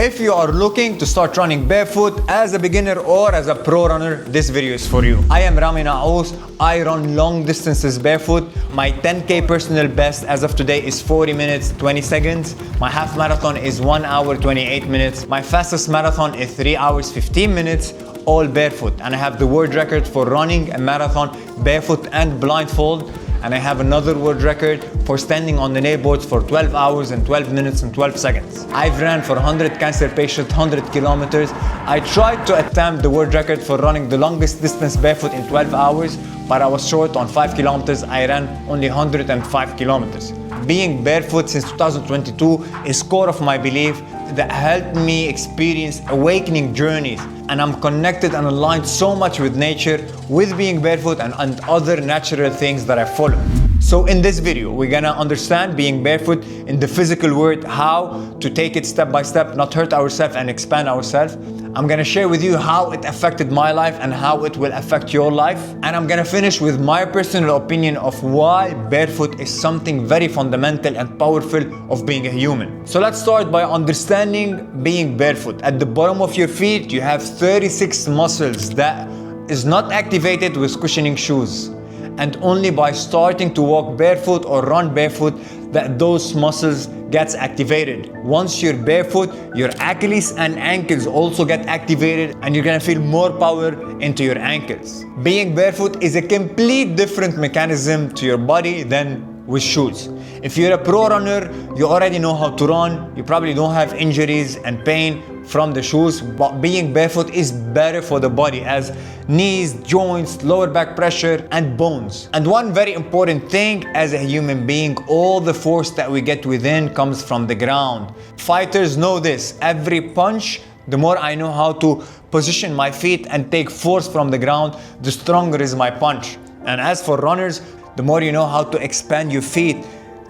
If you are looking to start running barefoot as a beginner or as a pro runner, this video is for you. I am Rami Naouss. I run long distances barefoot. My 10K personal best as of today is 40 minutes 20 seconds. My half marathon is 1 hour 28 minutes. My fastest marathon is 3 hours 15 minutes, all barefoot. And I have the world record for running a marathon barefoot and blindfold. And I have another world record for standing on the nail boards for 12 hours and 12 minutes and 12 seconds. I've ran for 100 cancer patients, 100 kilometers. I tried to attempt the world record for running the longest distance barefoot in 12 hours, but I was short on 5 kilometers. I ran only 105 kilometers. Being barefoot since 2022 is core of my belief that helped me experience awakening journeys, and I'm connected and aligned so much with nature with being barefoot and other natural things that I follow. So in this video, we're gonna understand being barefoot in the physical world, how to take it step by step, not hurt ourselves and expand ourselves. I'm gonna share with you how it affected my life and how it will affect your life. And I'm gonna finish with my personal opinion of why barefoot is something very fundamental and powerful of being a human. So let's start by understanding being barefoot. At the bottom of your feet, you have 36 muscles that is not activated with cushioning shoes. And only by starting to walk barefoot or run barefoot that those muscles gets activated. Once you're barefoot, your Achilles and ankles also get activated, and you're gonna feel more power into your ankles. Being barefoot is a complete different mechanism to your body than with shoes. If you're a pro runner, you already know how to run. You probably don't have injuries and pain from the shoes, but being barefoot is better for the body as knees, joints, lower back pressure, and bones. And one very important thing as a human being, all the force that we get within comes from the ground. Fighters know this. Every punch, the more I know how to position my feet and take force from the ground, the stronger is my punch. And as for runners, the more you know how to expand your feet,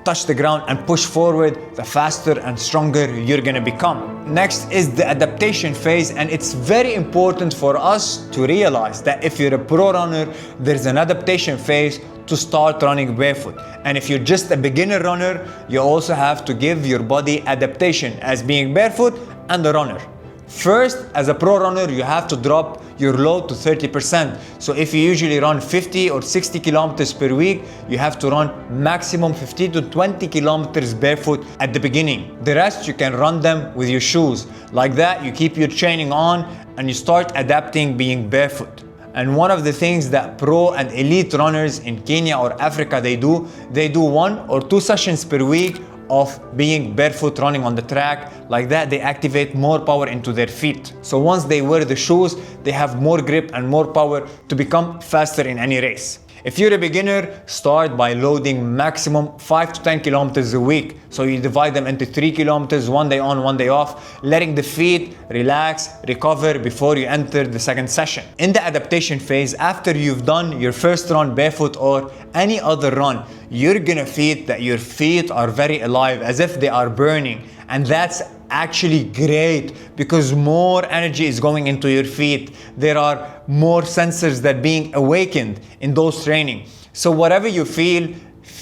touch the ground and push forward, the faster and stronger you're gonna become. Next is the adaptation phase, and it's very important for us to realize that if you're a pro runner, there's an adaptation phase to start running barefoot. And if you're just a beginner runner, you also have to give your body adaptation as being barefoot and a runner. First, as a pro runner, you have to drop your load to 30%. So if you usually run 50 or 60 kilometers per week, you have to run maximum 15 to 20 kilometers barefoot at the beginning. The rest, you can run them with your shoes. Like that, you keep your training on and you start adapting being barefoot. And one of the things that pro and elite runners in Kenya or Africa, they do 1 or 2 sessions per week of being barefoot running on the track. Like that, they activate more power into their feet. So once they wear the shoes, they have more grip and more power to become faster in any race. If you're a beginner, start by loading maximum 5 to 10 kilometers a week. So you divide them into 3 kilometers, 1 day on, 1 day off, letting the feet relax, recover before you enter the second session. In the adaptation phase, after you've done your first run barefoot or any other run, you're gonna feel that your feet are very alive, as if they are burning. And that's actually great because more energy is going into your feet. There are more sensors that being awakened in those training. So whatever you feel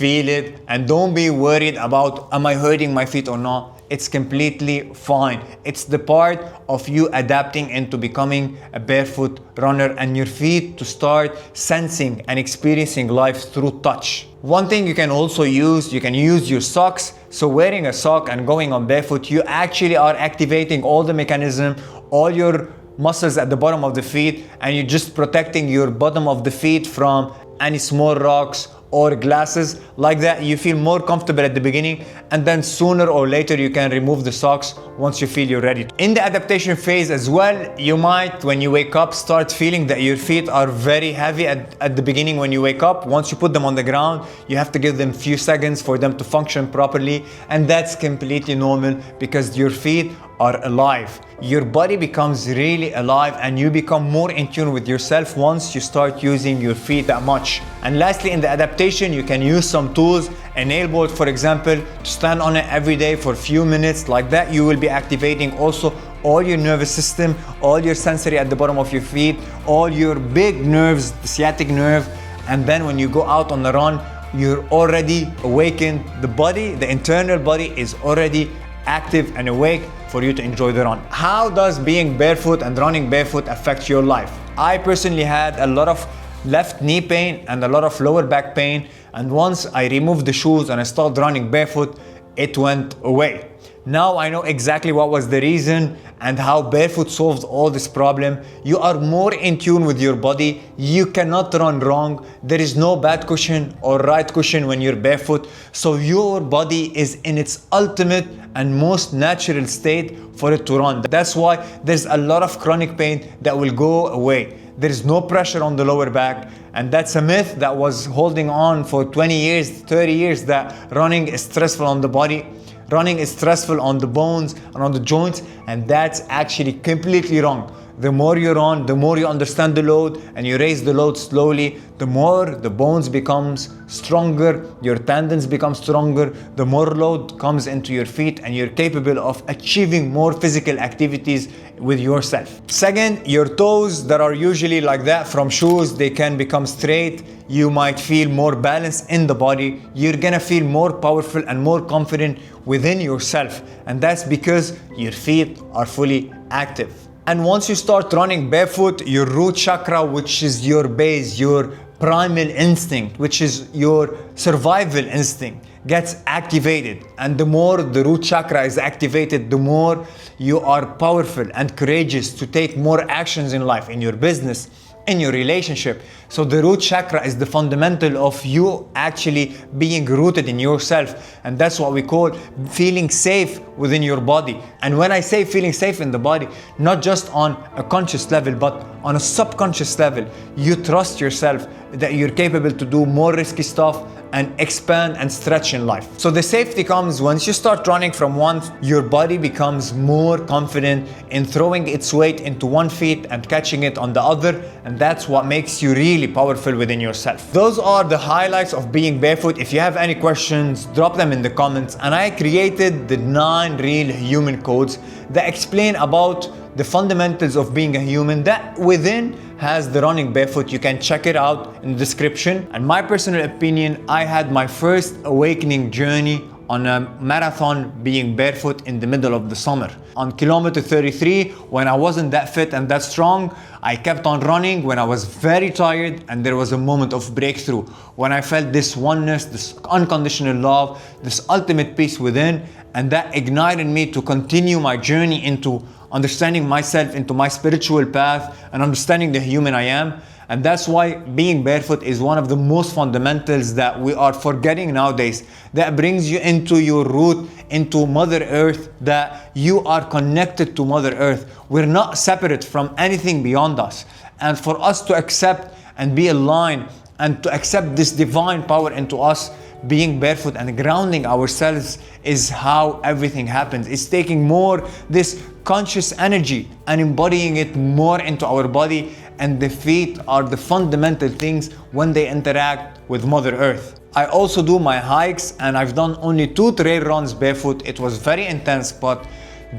it, and don't be worried about, am I hurting my feet or not? It's completely fine. It's the part of you adapting into becoming a barefoot runner and your feet to start sensing and experiencing life through touch. One thing you can also use, you can use your socks. So wearing a sock and going on barefoot, you actually are activating all the mechanism, all your muscles at the bottom of the feet, and you're just protecting your bottom of the feet from any small rocks or glasses. Like that, you feel more comfortable at the beginning, and then sooner or later you can remove the socks once you feel you're ready. In the adaptation phase as well, you might, when you wake up, start feeling that your feet are very heavy at the beginning when you wake up. Once you put them on the ground, you have to give them a few seconds for them to function properly, and that's completely normal because your feet are alive. Your body becomes really alive and you become more in tune with yourself once you start using your feet that much. And lastly, in the adaptation, you can use some tools, a nail board for example, to stand on it every day for a few minutes. Like that, you will be activating also all your nervous system, all your sensory at the bottom of your feet, all your big nerves, the sciatic nerve. And then when you go out on the run, you're already awakened. The body, the internal body is already active and awake for you to enjoy the run. How does being barefoot and running barefoot affect your life? I personally had a lot of left knee pain and a lot of lower back pain, and once I removed the shoes and I started running barefoot, it went away. Now I know exactly what was the reason and how barefoot solves all this problem. You are more in tune with your body. You cannot run wrong. There is no bad cushion or right cushion when you're barefoot. So your body is in its ultimate and most natural state for it to run. That's why there's a lot of chronic pain that will go away. There is no pressure on the lower back, and that's a myth that was holding on for 20 years, 30 years, that running is stressful on the body. Running is stressful on the bones and on the joints, and that's actually completely wrong. The more you run, the more you understand the load and you raise the load slowly, the more the bones becomes stronger, your tendons become stronger, the more load comes into your feet and you're capable of achieving more physical activities with yourself. Second, your toes that are usually like that from shoes, they can become straight. You might feel more balance in the body. You're gonna feel more powerful and more confident within yourself. And that's because your feet are fully active. And once you start running barefoot, your root chakra, which is your base, your primal instinct, which is your survival instinct, gets activated. And the more the root chakra is activated, the more you are powerful and courageous to take more actions in life, in your business, in your relationship. So the root chakra is the fundamental of you actually being rooted in yourself, and that's what we call feeling safe within your body. And when I say feeling safe in the body, not just on a conscious level but on a subconscious level, you trust yourself that you're capable to do more risky stuff and expand and stretch in life. So the safety comes once you start running from one, your body becomes more confident in throwing its weight into one feet and catching it on the other, and that's what makes you really powerful within yourself. Those are the highlights of being barefoot. If you have any questions, drop them in the comments. And I created the 9 real human codes that explain about the fundamentals of being a human, that within has the running barefoot. You can check it out in the description. And my personal opinion, I had my first awakening journey on a marathon being barefoot in the middle of the summer. On kilometer 33, when I wasn't that fit and that strong, I kept on running when I was very tired, and there was a moment of breakthrough when I felt this oneness, this unconditional love, this ultimate peace within, and that ignited me to continue my journey into understanding myself, into my spiritual path, and understanding the human I am. And that's why being barefoot is one of the most fundamentals that we are forgetting nowadays. That brings you into your root, into Mother Earth, that you are connected to Mother Earth. We're not separate from anything beyond us. And for us to accept and be aligned and to accept this divine power into us, being barefoot and grounding ourselves is how everything happens. It's taking more this conscious energy and embodying it more into our body, and the feet are the fundamental things when they interact with Mother Earth. I also do my hikes, and I've done only 2 trail runs barefoot. It was very intense, but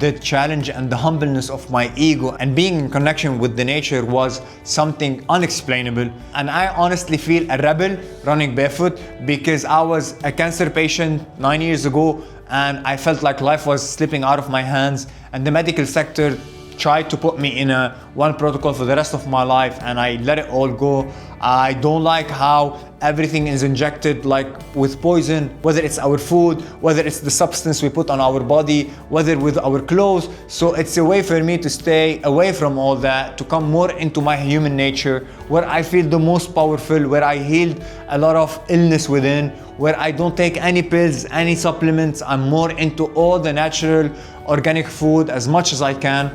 the challenge and the humbleness of my ego and being in connection with the nature was something unexplainable. And I honestly feel a rebel running barefoot because I was a cancer patient 9 years ago, and I felt like life was slipping out of my hands, and the medical sector tried to put me in one protocol for the rest of my life, and I let it all go. I don't like how everything is injected like with poison, whether it's our food, whether it's the substance we put on our body, whether with our clothes. So it's a way for me to stay away from all that, to come more into my human nature, where I feel the most powerful, where I healed a lot of illness within, where I don't take any pills, any supplements. I'm more into all the natural organic food as much as I can.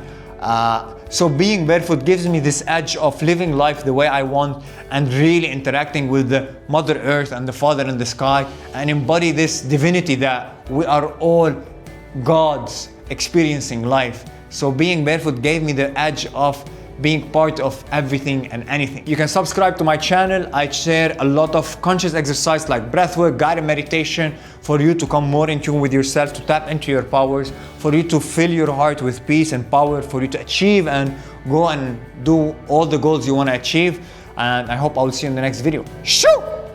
So being barefoot gives me this edge of living life the way I want and really interacting with the Mother Earth and the Father in the sky, and embody this divinity that we are all gods experiencing life. So being barefoot gave me the edge of being part of everything and anything. You can subscribe to my channel. I share a lot of conscious exercise like breathwork, guided meditation, for you to come more in tune with yourself, to tap into your powers, for you to fill your heart with peace and power, for you to achieve and go and do all the goals you want to achieve. And I hope I will see you in the next video. Shoo!